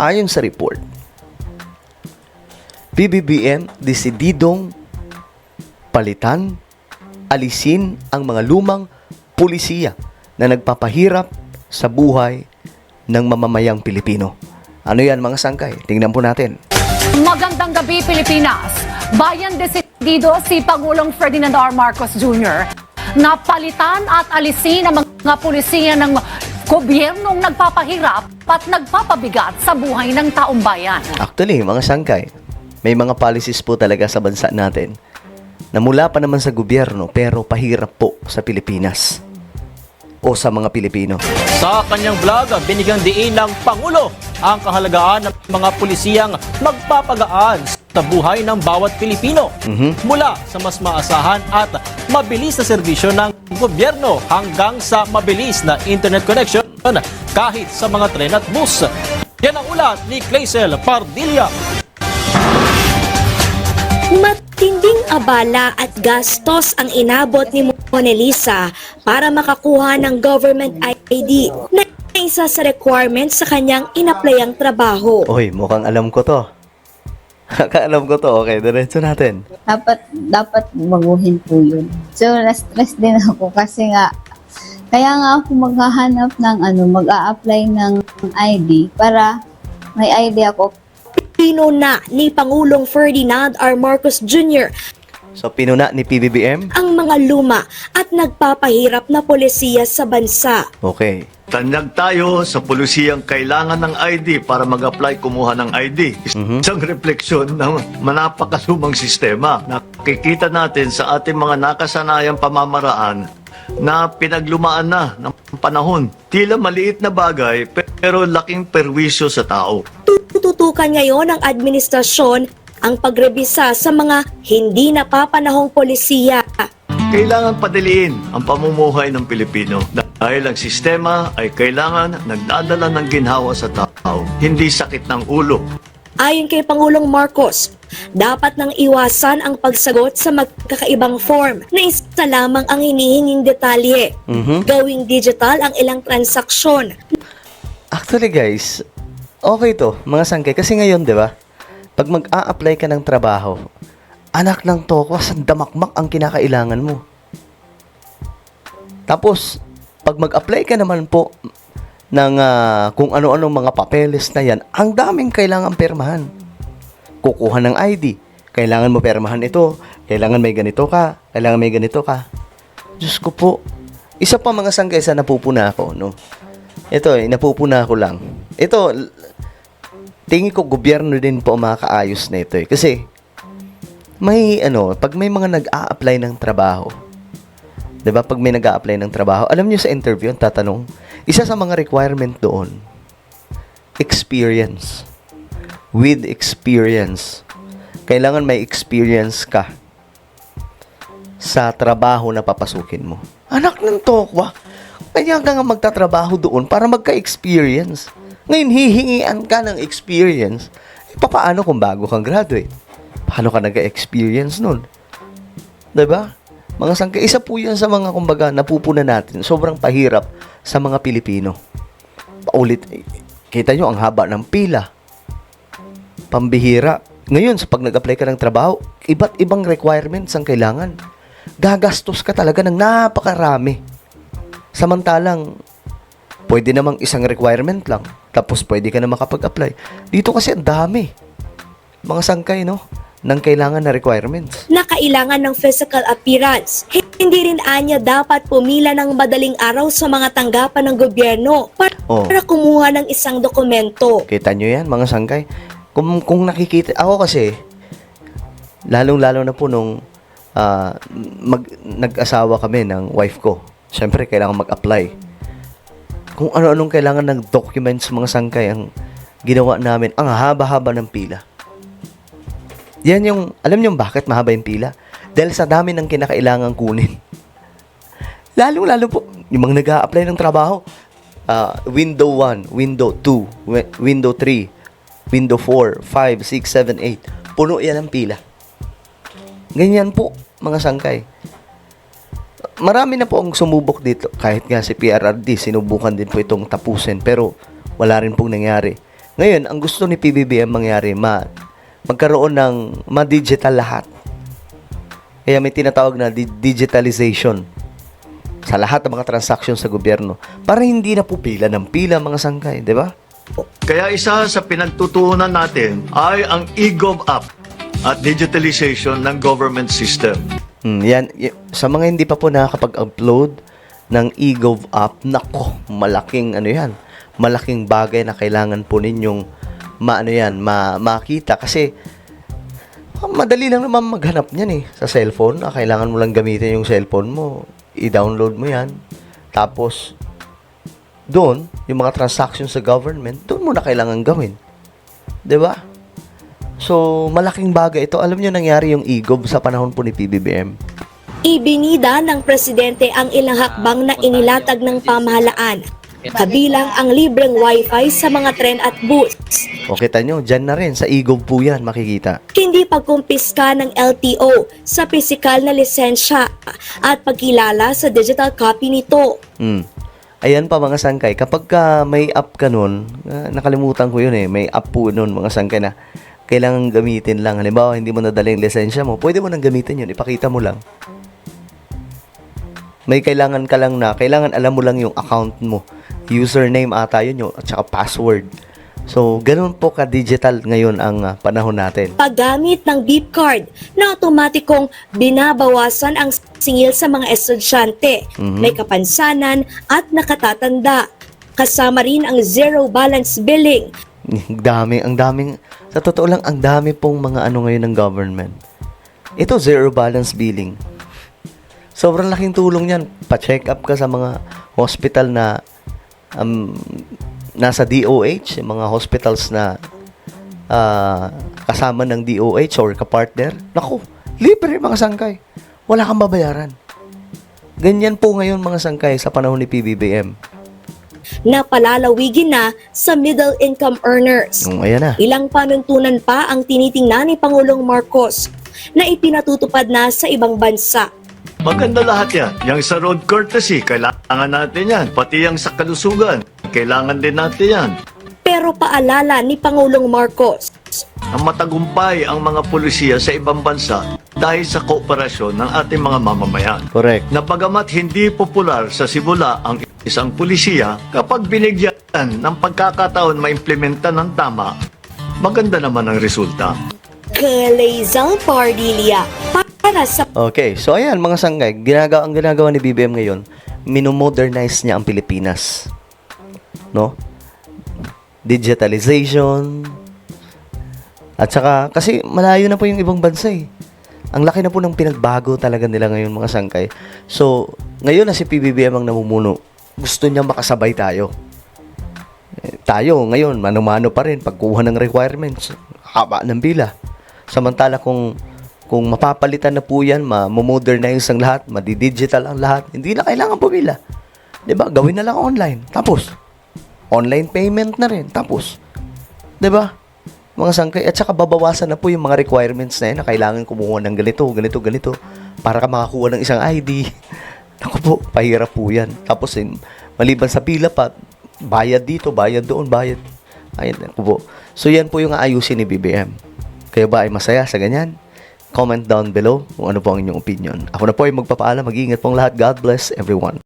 Ayon sa report, PBBM desididong palitan, alisin ang mga lumang pulisiya na nagpapahirap sa buhay ng mamamayang Pilipino. Ano yan mga sangkay? Tingnan po natin. Magandang gabi, Pilipinas. Bayan desidido si Pangulong Ferdinand R. Marcos Jr. na palitan at alisin ang mga pulisiya ng gobyernong nagpapahirap at nagpapabigat sa buhay ng taong bayan. Actually, mga sangkay, may mga policies po talaga sa bansa natin na mula pa naman sa gobyerno pero pahirap po sa Pilipinas o sa mga Pilipino. Sa kanyang vlog, binigyang diin ng Pangulo ang kahalagaan ng mga pulisiyang magpapagaan sa buhay ng bawat Pilipino. Mula sa mas maasahan at mabilis na serbisyo ng gobyerno hanggang sa mabilis na internet connection kahit sa mga tren at bus. Yan ang ulat ni Claisel Pardilla. Matinding abala at gastos ang inabot ni Monelisa para makakuha ng government ID na isa sa requirements sa kanyang inaplayang trabaho. Oy, mukhang alam ko to. Alam ko to. Okay, diretso natin. Dapat baguhin po yun. So, na-stress din ako kasi nga, kaya nga ako maghahanap ng mag-a-apply ng ID para may ID ako. Pinuna ni Pangulong Ferdinand R. Marcos Jr. So, pinuna ni PBBM? ang mga luma at nagpapahirap na polisiya sa bansa. Okay. Tanyag tayo sa pulisiyang kailangan ng ID para mag-apply kumuha ng ID. Isang refleksyon ng manapakalumang sistema. Nakikita natin sa ating mga nakasanayang pamamaraan na pinaglumaan na ng panahon. Tila maliit na bagay pero laking perwisyo sa tao. Tututukan ngayon ng administrasyon ang pagrebisa sa mga hindi napapanahong polisiya. Kailangan padaliin ang pamumuhay ng Pilipino dahil ang sistema ay kailangan nagdadala ng ginhawa sa tao, hindi sakit ng ulo. Ayon kay Pangulong Marcos, dapat nang iwasan ang pagsagot sa magkakaibang form na isa lamang ang hinihinging detalye. Gawing digital ang ilang transaksyon. Actually guys, okay to, mga sangkay. Kasi ngayon, di ba? Pag mag-a-apply ka ng trabaho, anak ng tokwas, damakmak ang kinakailangan mo. Tapos, pag mag-apply ka naman po ng kung ano-ano mga papeles na yan, ang daming kailangan permahan. Kukuha ng ID, kailangan mo permahan ito, kailangan may ganito ka, kailangan may ganito ka. Diyos ko po, isa pa mga sangkay sa napupuna ako, no? Ito napupuna ko lang. Ito, tingin ko gobyerno din po makakaayos na ito eh. Kasi, may pag may mga nag-a-apply ng trabaho, 'di ba? Pag may nag-a-apply ng trabaho, alam niyo sa interview, ang tatanong, isa sa mga requirement doon, experience. With experience. Kailangan may experience ka sa trabaho na papasukin mo. Anak ng tokwa, kaya ka nga magtatrabaho doon para magka-experience. Ngayon, hihingian ka ng experience. Paano kung bago kang graduate? Paano ka nag-experience nun? Diba? Mga sangkay, isa po yan sa mga kumbaga napupuna natin. Sobrang pahirap sa mga Pilipino. Paulit, kita nyo, ang haba ng pila. Pambihira. Ngayon, sa pag nag-apply ka ng trabaho, iba't ibang requirements ang kailangan. Gagastos ka talaga ng napakarami. Samantalang, pwede namang isang requirement lang. Tapos pwede ka na makapag-apply. Dito kasi ang dami. Mga sangkay, no? Ng kailangan na requirements. Na kailangan ng physical appearance. Hindi rin anya dapat pumila ng madaling araw sa mga tanggapan ng gobyerno para kumuha ng isang dokumento. Kita nyo yan, mga sangkay? Kung nakikita, ako kasi, lalong-lalo na po nung nag-asawa kami ng wife ko. Siyempre, kailangan mag-apply. Kung ano-anong kailangan ng documents, mga sangkay, ang ginawa namin, ang haba-haba ng pila. Yan yung, alam niyo bakit mahaba yung pila? Dahil sa dami ng kinakailangan kunin. Lalo po, yung mga nag-a-apply ng trabaho, window 1, window 2, window 3, window 4, 5, 6, 7, 8. Puno yan ang pila. Ganyan po, mga sangkay. Marami na po ang sumubok dito. Kahit nga si PRRD, sinubukan din po itong tapusin. Pero wala rin pong nangyari. Ngayon, ang gusto ni PBBM mangyari, magkaroon ng ma-digital lahat. Kaya may tinatawag na digitalization sa lahat ng mga transaksyon sa gobyerno para hindi na po pila ng pila mga sangkay, di ba? Kaya isa sa pinagtutuunan natin ay ang eGov app at digitalization ng government system. Sa mga hindi pa po nakakapag-upload ng eGov app, nako, malaking malaking bagay na kailangan po ninyong makita kasi madali lang naman maghanap niyan sa cellphone. Kailangan mo lang gamitin yung cellphone mo, i-download mo yan, tapos doon, yung mga transactions sa government, doon mo na kailangan gawin. 'Di ba? So, malaking bagay ito. Alam niyo nangyari yung eGov sa panahon po ni PBBM. Ibinida ng presidente ang ilang hakbang na inilatag ng pamahalaan, kabilang ang libreng wifi sa mga tren at bus. O kita nyo, dyan na rin, sa eGov po yan makikita. Hindi pagkumpiska ng LTO sa pisikal na lisensya at pagkilala sa digital copy nito. Ayan pa mga sangkay, kapag may app ka nun, nakalimutan ko yun may app po nun mga sangkay na kailangan gamitin lang. Halimbawa, hindi mo nadala yung lisensya mo, pwede mo nang gamitin yun, ipakita mo lang. May kailangan ka lang kailangan alam mo lang yung account mo. Username ata yun at saka password. So, ganun po ka-digital ngayon ang panahon natin. Paggamit ng beep card na otomatikong binabawasan ang singil sa mga estudyante, may kapansanan at nakatatanda. Kasama rin ang zero balance billing. Ang daming, sa totoo lang, ang dami pong mga ngayon ng government. Ito, zero balance billing. Sobrang laking tulong yan. Pa-check up ka sa mga hospital na nasa DOH, mga hospitals na kasama ng DOH or kapartner. Naku, libre mga sangkay. Wala kang babayaran. Ganyan po ngayon mga sangkay sa panahon ni PBBM. Na palalawigin na sa middle income earners. Ayan na. Ilang panuntunan pa ang tinitingnan ni Pangulong Marcos na ipinatutupad na sa ibang bansa. Maganda lahat yan. Yung sa road courtesy, kailangan natin yan. Pati yung sa kalusugan, kailangan din natin yan. Pero paalala ni Pangulong Marcos, Ang matagumpay ang mga pulisiya sa ibang bansa dahil sa kooperasyon ng ating mga mamamayan. Correct. Na bagamat hindi popular sa simula ang isang pulisiya, kapag binigyan ng pagkakataon maimplementa ng tama, maganda naman ang resulta. Kalezal Pardilia para sa Okay, so ayan mga sangkay, ang ginagawa ni BBM ngayon, minomodernize niya ang Pilipinas. No? Digitalization. At saka, kasi malayo na po yung ibang bansa Ang laki na po ng pinagbago talaga nila ngayon mga sangkay. So, ngayon na si PBBM ang namumuno, gusto niya makasabay tayo. Tayo ngayon, mano-mano pa rin pagkuha ng requirements. Haba ng bila. Samantala kung mapapalitan na po yan, ma-modernize ang lahat, madi-digital ang lahat, hindi na kailangan pumila. 'Di ba? Gawin na lang online. Tapos, online payment na rin. Tapos, 'di ba? Mga sangkay, at saka babawasan na po yung mga requirements na yun na kailangan kumuha ng ganito, para ka makakuha ng isang ID. Naku po, pahirap po yan. Tapos, maliban sa pila pa, bayad dito, bayad doon, bayad. Ayun, naku po. So, yan po yung aayusin ni BBM. Kayo ba ay masaya sa ganyan? Comment down below kung ano po ang inyong opinion. Ako na po ay magpapaalam. Mag-iingat pong lahat. God bless everyone.